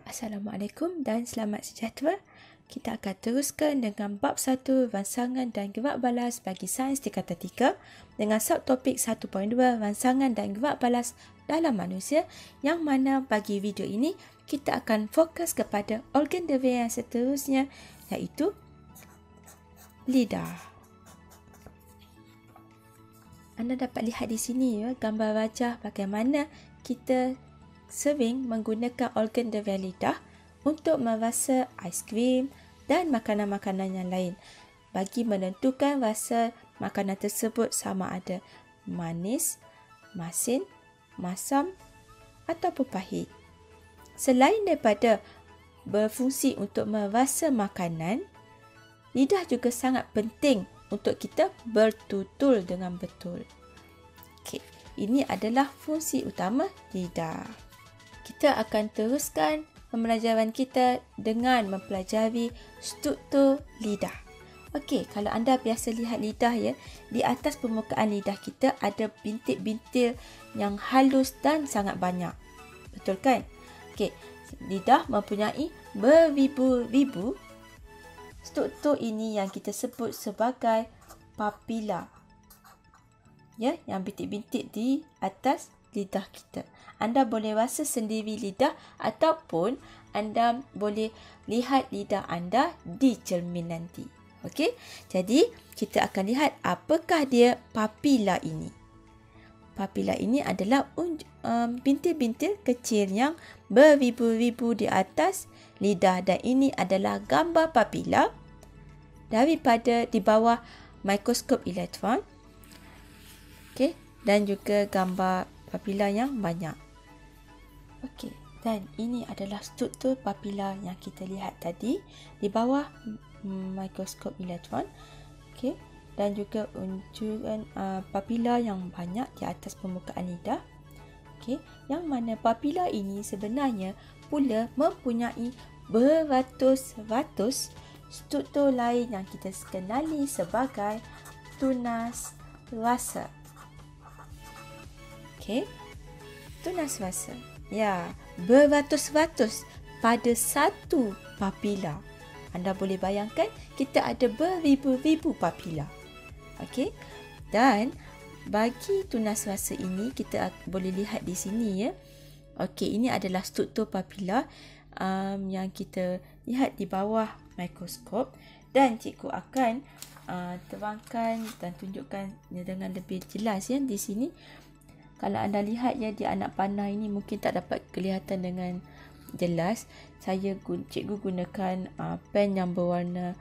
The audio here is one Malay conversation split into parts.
Assalamualaikum dan selamat sejahtera. Kita akan teruskan dengan bab 1 rangsangan dan gerak balas bagi sains tingkatan 3 dengan subtopik 1.2 rangsangan dan gerak balas dalam manusia, yang mana bagi video ini kita akan fokus kepada organ dera yang seterusnya, iaitu lidah. Anda dapat lihat di sini gambar wajah bagaimana kita sering menggunakan organ dera lidah untuk merasa aiskrim dan makanan-makanan yang lain bagi menentukan rasa makanan tersebut sama ada manis, masin, masam ataupun pahit. Selain daripada berfungsi untuk merasa makanan, lidah juga sangat penting untuk kita bertutur dengan betul. Okey, ini adalah fungsi utama lidah. Kita akan teruskan pembelajaran kita dengan mempelajari struktur lidah. Okey, kalau anda biasa lihat lidah di atas permukaan lidah kita ada bintik-bintik yang halus dan sangat banyak. Betul kan? Okey, lidah mempunyai beribu-ribu struktur ini yang kita sebut sebagai papila. Yang bintik-bintik di atas lidah kita. Anda boleh rasa sendiri lidah ataupun anda boleh lihat lidah anda di cermin nanti. Okey? Jadi, kita akan lihat apakah dia papila ini. Papila ini adalah bintik-bintik kecil yang beribu-ribu di atas lidah, dan ini adalah gambar papila daripada di bawah mikroskop elektron. Okey, dan juga gambar papila yang banyak. Okey, dan ini adalah struktur papila yang kita lihat tadi di bawah mikroskop elektron. Okey, dan juga unjukan papila yang banyak di atas permukaan lidah. Okey, yang mana papila ini sebenarnya pula mempunyai beratus-ratus struktur lain yang kita kenali sebagai tunas rasa. Okey, tunas rasa. Ya, beratus-ratus pada satu papila. Anda boleh bayangkan kita ada beribu-ribu papila. Okey. Dan bagi tunas rasa ini kita boleh lihat di sini Okey, ini adalah struktur papila yang kita lihat di bawah mikroskop, dan cikgu akan terangkan dan tunjukkan dengan lebih jelas di sini. Kalau anda lihat di anak panah ini mungkin tak dapat kelihatan dengan jelas. Cikgu gunakan pen yang berwarna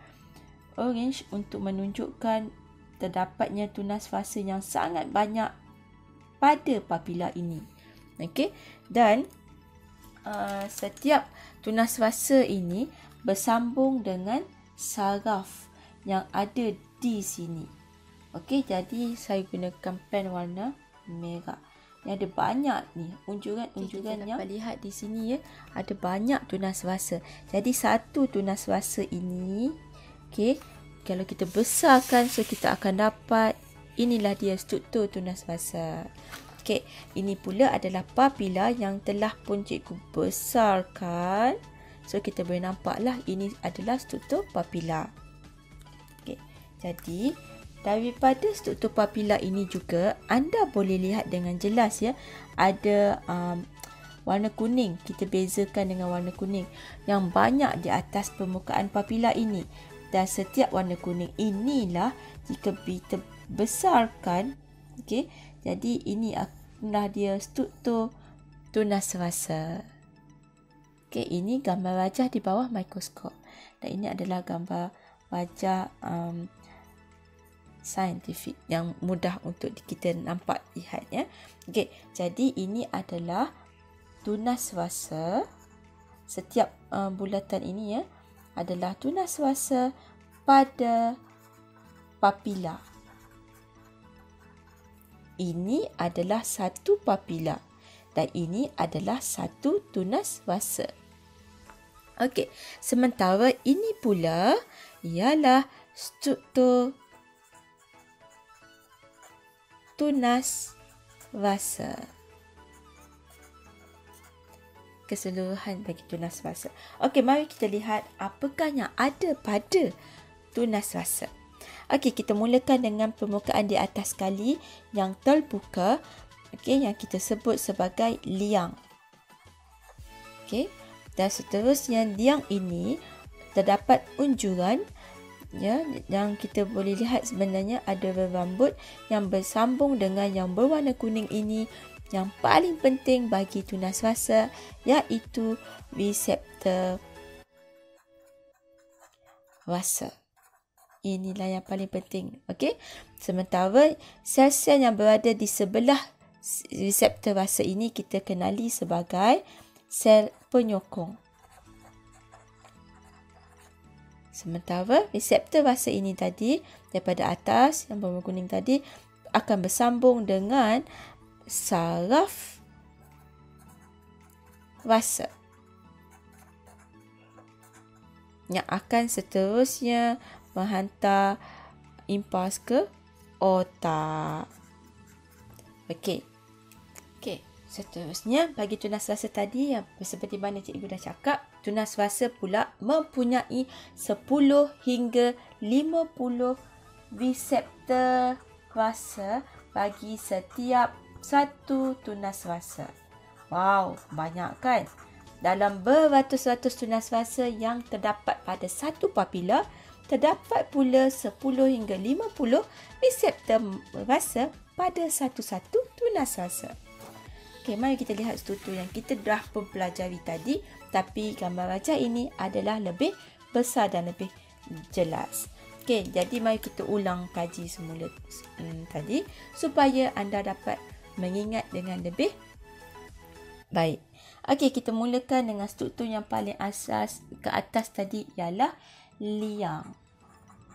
orange untuk menunjukkan terdapatnya tunas rasa yang sangat banyak pada papila ini. Okey, dan setiap tunas rasa ini bersambung dengan saraf yang ada di sini. Okey, jadi saya gunakan pen warna merah. Ini ada banyak ni unjuran-unjuran yang dapat lihat di sini ada banyak tunas rasa. Jadi satu tunas rasa ini, okey, kalau kita besarkan, so kita akan dapat inilah dia struktur tunas rasa. Okey, ini pula adalah papila yang telah pun cikgu besarkan. So kita boleh nampaklah ini adalah struktur papila. Okey, jadi daripada struktur papila ini juga anda boleh lihat dengan jelas ada warna kuning. Kita bezakan dengan warna kuning yang banyak di atas permukaan papila ini, dan setiap warna kuning inilah jika kita besarkan, okey, jadi ini adalah dia struktur tunas rasa. Okey, ini gambar wajah di bawah mikroskop, dan ini adalah gambar wajah saintifik yang mudah untuk kita nampak lihat Okey, jadi ini adalah tunas rasa. Setiap bulatan ini adalah tunas rasa pada papila. Ini adalah satu papila dan ini adalah satu tunas rasa. Okey, sementara ini pula ialah struktur tunas rasa. keseluruhan bagi tunas bahasa. Okey, mari kita lihat apakah yang ada pada tunas bahasa. Okey, kita mulakan dengan permukaan di atas sekali yang terbuka, okey, yang kita sebut sebagai liang. Okey, dan seterusnya liang ini terdapat unjuran ya, yang kita boleh lihat sebenarnya ada rambut yang bersambung dengan yang berwarna kuning ini. Yang paling penting bagi tunas bahasa iaitu reseptor bahasa. Inilah yang paling penting. Okey. Sementara sel-sel yang berada di sebelah reseptor bahasa ini kita kenali sebagai sel penyokong. Sementara reseptor bahasa ini tadi daripada atas yang berwarna kuning tadi akan bersambung dengan saraf bahasa yang akan seterusnya menghantar impuls ke otak. Okey. Seterusnya bagi tunas bahasa tadi yang seperti mana cikgu dah cakap, tunas bahasa pula mempunyai 10 hingga 50 reseptor bahasa bagi setiap satu tunas bahasa. Wow, banyak kan? Dalam beratus-ratus tunas bahasa yang terdapat pada satu papila, terdapat pula 10 hingga 50 reseptor bahasa pada satu-satu tunas bahasa. Okey, mari kita lihat struktur yang kita dah pelajari tadi, tapi gambar rajah ini adalah lebih besar dan lebih jelas. Okey, jadi mari kita ulang kaji semula tadi supaya anda dapat mengingat dengan lebih baik. Okey, kita mulakan dengan struktur yang paling asas ke atas tadi ialah liang.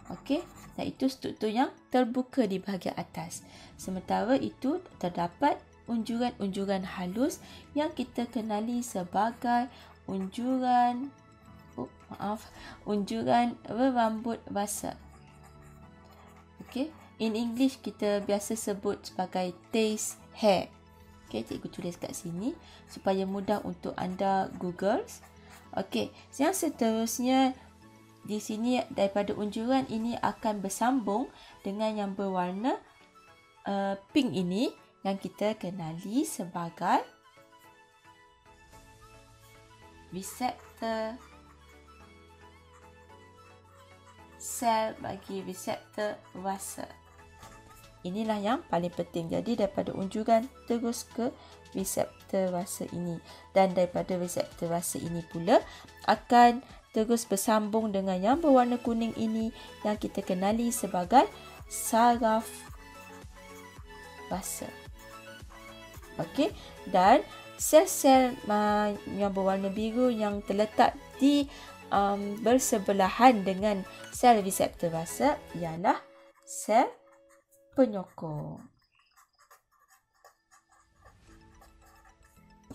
Okey, iaitu struktur yang terbuka di bahagian atas. Sementara itu terdapat unjuran-unjuran halus yang kita kenali sebagai unjuran berambut basah. Okey, in English kita biasa sebut sebagai taste hair. Okey, cikgu tulis kat sini supaya mudah untuk anda Google. Okey, yang seterusnya di sini daripada unjuran ini akan bersambung dengan yang berwarna pink ini yang kita kenali sebagai reseptor sel bagi reseptor bahasa. Inilah yang paling penting. Jadi daripada unjuran terus ke reseptor bahasa ini. Dan daripada reseptor bahasa ini pula akan terus bersambung dengan yang berwarna kuning ini yang kita kenali sebagai saraf bahasa. Okey, dan sel-sel yang berwarna biru yang terletak di bersebelahan dengan sel reseptor bahasa ialah sel penyokong.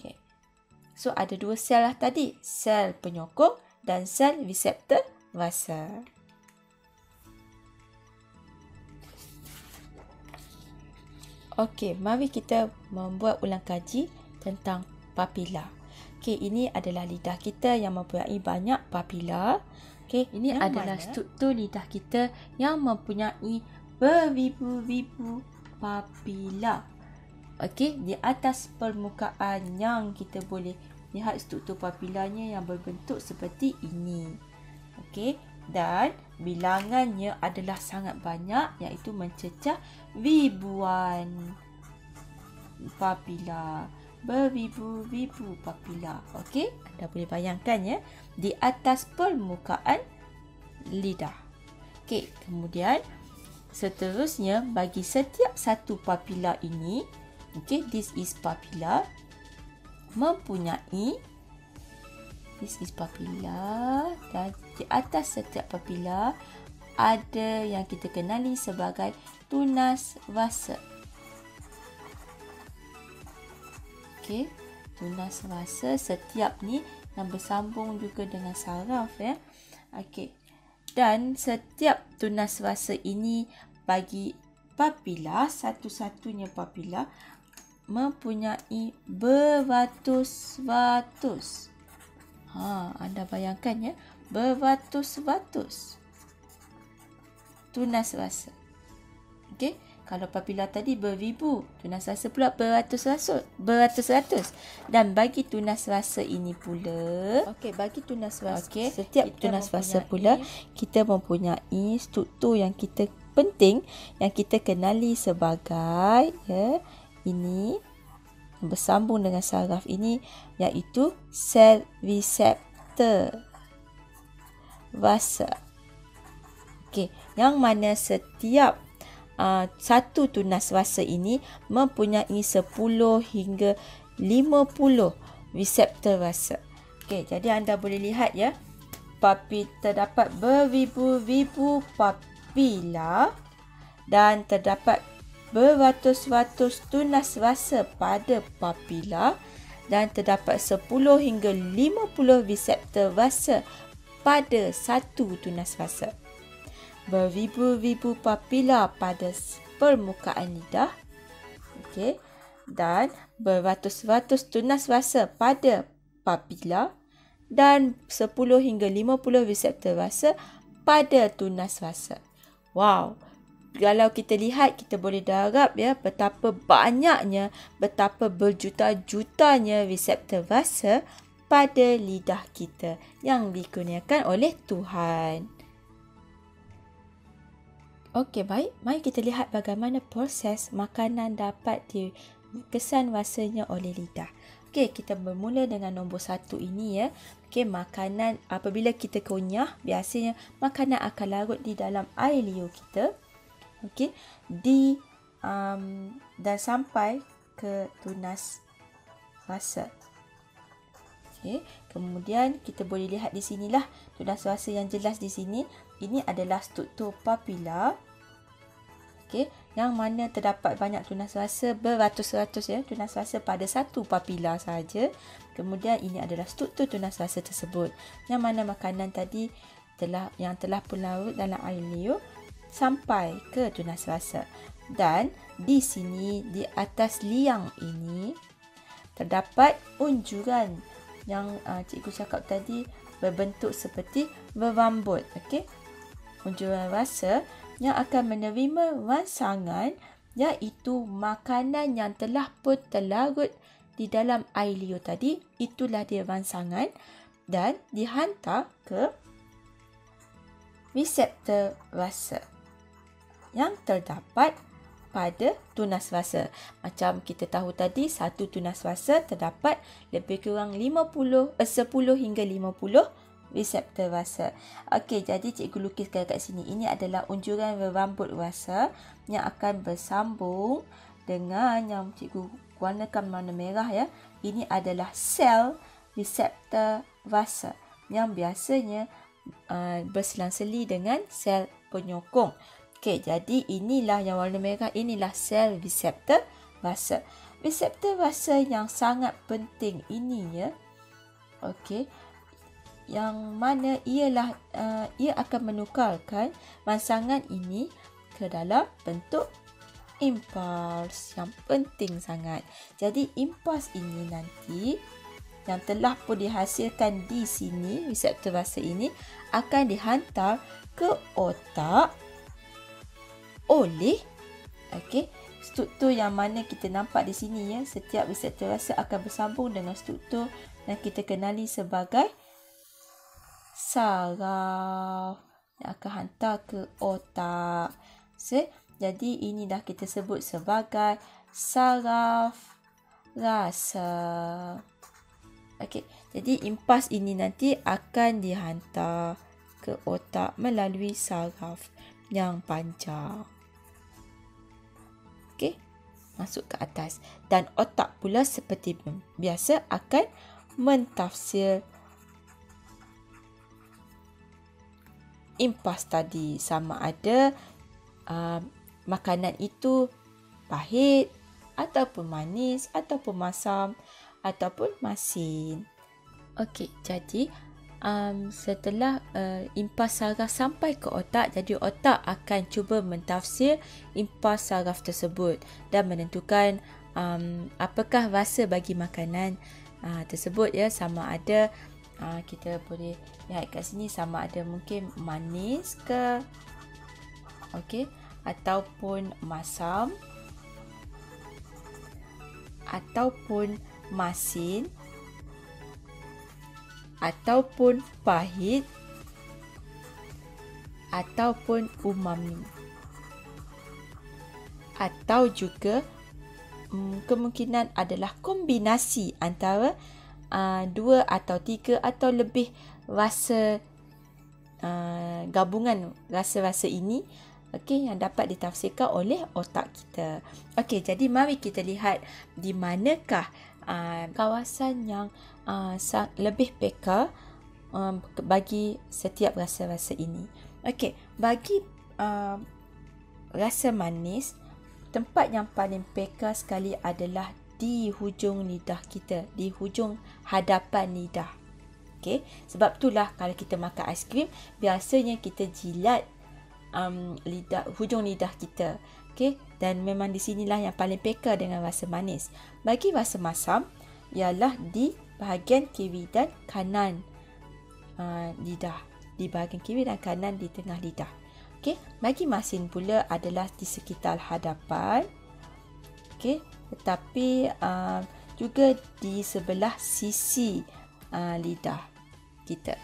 Okay. So ada dua sel lah tadi, sel penyokong dan sel reseptor bahasa. Okey, mari kita membuat ulang kaji tentang papila. Okey, ini adalah lidah kita yang mempunyai banyak papila. Okey, ini adalah struktur lidah kita yang mempunyai beribu-ribu papila. Okey, di atas permukaan yang kita boleh lihat struktur papilanya yang berbentuk seperti ini. Okey, dan bilangannya adalah sangat banyak iaitu mencecah ribuan papila. Beribu-ribu papila. Okey, anda boleh bayangkan ya di atas permukaan lidah. Okey, kemudian seterusnya bagi setiap satu papila ini, okey, this is papila mempunyai dan di atas setiap papila ada yang kita kenali sebagai tunas bahasa. Okey, tunas bahasa setiap ni yang bersambung juga dengan saraf ya. Okey. Dan setiap tunas bahasa ini bagi papila, satu-satunya papila mempunyai beratus-ratus. Anda bayangkan ya, beratus-ratus tunas rasa. Okey, kalau apabila tadi beribu, tunas rasa pula beratus-ratus. Dan bagi tunas rasa ini pula, bagi tunas rasa, setiap tunas rasa pula kita mempunyai struktur yang kita penting yang kita kenali sebagai ini bersambung dengan saraf ini, iaitu sel reseptor rasa. Okey, yang mana setiap satu tunas rasa ini mempunyai 10 hingga 50 reseptor rasa. Okey, jadi anda boleh lihat ya, terdapat beribu-ribu papila dan terdapat beratus-ratus tunas rasa pada papila dan terdapat 10 hingga 50 reseptor rasa pada satu tunas rasa. Beribu-ribu papila pada permukaan lidah, dan beratus-ratus tunas rasa pada papila dan 10 hingga 50 reseptor rasa pada tunas rasa. Wow, kalau kita lihat, kita boleh darab ya betapa banyaknya, betapa berjuta-jutanya reseptor rasa pada lidah kita yang dikurniakan oleh Tuhan. Okey, baik. Mari kita lihat bagaimana proses makanan dapat dikesan rasanya oleh lidah. Okey, kita bermula dengan nombor 1 ini ya. Okey, makanan apabila kita kunyah, biasanya makanan akan larut di dalam air liur kita. Okey, dan sampai ke tunas rasa. Okey, kemudian kita boleh lihat di sinilah tunas rasa yang jelas di sini. Ini adalah struktur papila. Okey, yang mana terdapat banyak tunas rasa, beratus-ratus ya tunas rasa pada satu papila saja. Kemudian ini adalah struktur tunas rasa tersebut. Yang mana makanan tadi telah pun larut dalam air liur sampai ke tunas rasa. Dan di sini di atas liang ini terdapat unjuran yang cikgu cakap tadi berbentuk seperti berambut. Okey, unjuran rasa yang akan menerima rangsangan, iaitu makanan yang telah pun terlarut di dalam air liur tadi. Itulah dia rangsangan dan dihantar ke reseptor rasa yang terdapat pada tunas rasa. Macam kita tahu tadi, satu tunas rasa terdapat lebih kurang 10 hingga 50 reseptor rasa. Okey, jadi cikgu lukiskan kat sini. Ini adalah unjuran berambut rasa yang akan bersambung dengan yang cikgu warnakan warna merah ya. Ini adalah sel reseptor rasa yang biasanya berselang-seli dengan sel penyokong. Okey, jadi inilah yang warna merah, inilah sel reseptor rasa. Reseptor rasa yang sangat penting ini ya. Okey, yang mana ia akan menukarkan rangsangan ini ke dalam bentuk impuls yang penting sangat. Jadi impuls ini nanti yang telah pun dihasilkan di sini, reseptor rasa ini akan dihantar ke otak oleh struktur yang mana kita nampak di sini ya. Setiap reseptor rasa akan bersambung dengan struktur yang kita kenali sebagai saraf yang akan hantar ke otak. Jadi ini dah kita sebut sebagai saraf rasa. Okey, jadi impuls ini nanti akan dihantar ke otak melalui saraf yang panjang. Okey, masuk ke atas. Dan otak pula seperti biasa akan mentafsir impuls tadi, sama ada makanan itu pahit ataupun manis ataupun masam ataupun masin. Okey, jadi setelah impuls saraf sampai ke otak, jadi otak akan cuba mentafsir impuls saraf tersebut dan menentukan apakah rasa bagi makanan tersebut ya, sama ada kita boleh lihat kat sini sama ada mungkin manis ke, okey, ataupun masam, ataupun masin, ataupun pahit, ataupun umami, atau juga kemungkinan adalah kombinasi antara 2 atau 3 atau lebih rasa, gabungan rasa-rasa ini, okey, yang dapat ditafsirkan oleh otak kita. Okey, jadi mari kita lihat di manakah kawasan yang lebih peka bagi setiap rasa-rasa ini. Okey, bagi rasa manis, tempat yang paling peka sekali adalah di hujung lidah kita, di hujung hadapan lidah. Okey, sebab itulah kalau kita makan aiskrim, biasanya kita jilat hujung lidah kita. Okey, dan memang di sinilah yang paling peka dengan rasa manis. Bagi rasa masam, ialah di bahagian kiri dan kanan lidah. Di bahagian kiri dan kanan di tengah lidah. Okey, bagi masin pula adalah di sekitar hadapan. Okey, tetapi juga di sebelah sisi lidah kita.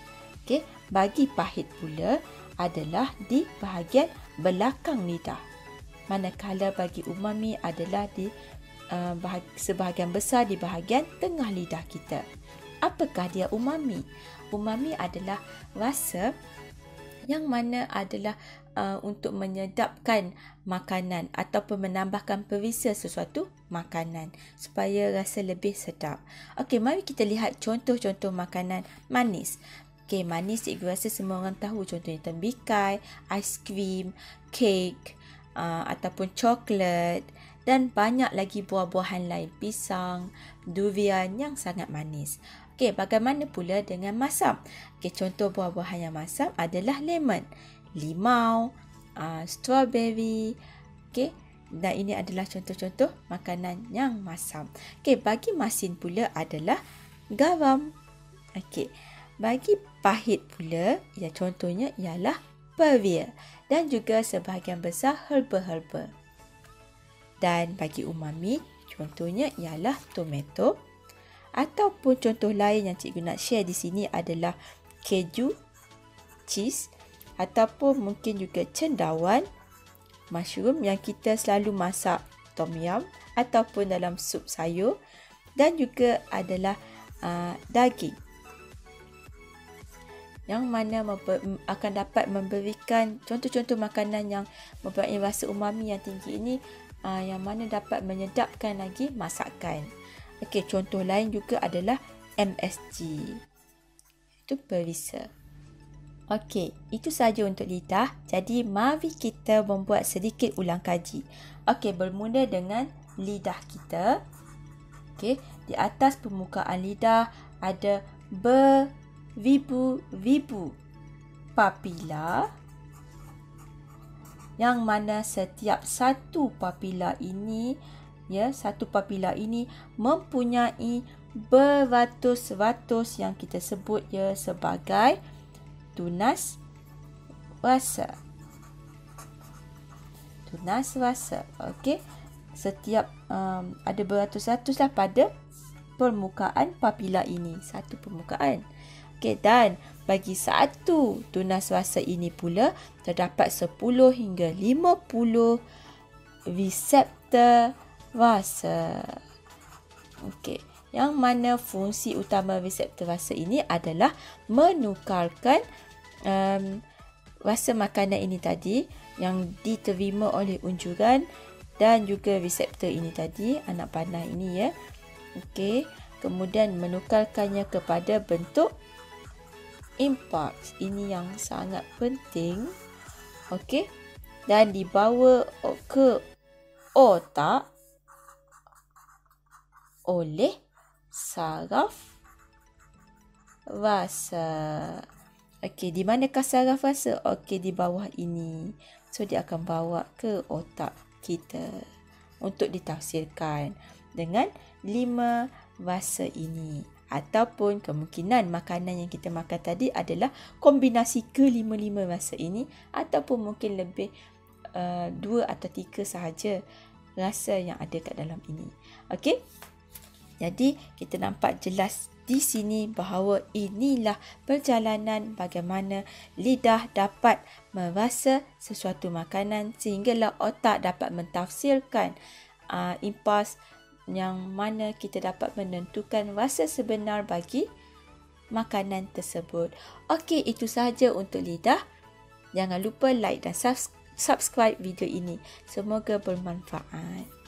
Okey, bagi pahit pula adalah di bahagian belakang lidah. Manakala bagi umami adalah di sebahagian besar di bahagian tengah lidah kita. Apakah dia umami? Umami adalah rasa yang mana adalah untuk menyedapkan makanan ataupun menambahkan perisa sesuatu makanan supaya rasa lebih sedap. Okey, mari kita lihat contoh-contoh makanan manis. Okey, manis cikgu rasa semua orang tahu, contohnya tembikai, aiskrim, kek, ataupun coklat dan banyak lagi buah-buahan lain, pisang, durian yang sangat manis. Okey, bagaimana pula dengan masam? Okey, contoh buah-buahan yang masam adalah lemon, limau, strawberry. Okey, dan ini adalah contoh-contoh makanan yang masam. Okey, bagi masin pula adalah garam. Okey, bagi pahit pula, ya contohnya ialah perwir dan juga sebahagian besar herba-herba. Dan bagi umami, contohnya ialah tomato. Ataupun contoh lain yang cikgu nak share di sini adalah keju, cheese, ataupun mungkin juga cendawan, mushroom yang kita selalu masak tom yum ataupun dalam sup sayur, dan juga adalah daging yang mana akan dapat memberikan contoh-contoh makanan yang mempunyai rasa umami yang tinggi ini, yang mana dapat menyedapkan lagi masakan. Okey, contoh lain juga adalah MSG. Itu perisa. Okey, itu sahaja untuk lidah. Jadi, mari kita membuat sedikit ulang kaji. Okey, bermula dengan lidah kita. Okey, di atas permukaan lidah ada beribu-ribu papila, yang mana setiap satu papila ini, satu papila ini mempunyai beratus-ratus yang kita sebut sebagai tunas rasa. Tunas rasa. Okey. Setiap ada beratus-ratus lah pada permukaan papila ini. Satu permukaan. Okey, dan bagi satu tunas rasa ini pula terdapat 10 hingga 50 reseptor rasa. Okey, yang mana fungsi utama reseptor rasa ini adalah menukarkan rasa makanan ini tadi yang diterima oleh unjuran dan juga reseptor ini tadi, anak panah ini Okey, kemudian menukarkannya kepada bentuk impulse. Ini yang sangat penting. Okey, dan dibawa ke otak oleh saraf rasa. Okey, di manakah saraf rasa? Okey, di bawah ini. So, dia akan bawa ke otak kita untuk ditafsirkan. dengan 5 rasa ini. Ataupun kemungkinan makanan yang kita makan tadi adalah kombinasi ke-5 rasa ini, ataupun mungkin lebih 2 atau 3 sahaja rasa yang ada kat dalam ini. Okey? Jadi kita nampak jelas di sini bahawa inilah perjalanan bagaimana lidah dapat merasa sesuatu makanan sehinggalah otak dapat mentafsirkan impuls yang mana kita dapat menentukan rasa sebenar bagi makanan tersebut. Okey, itu sahaja untuk lidah. Jangan lupa like dan subscribe video ini. Semoga bermanfaat.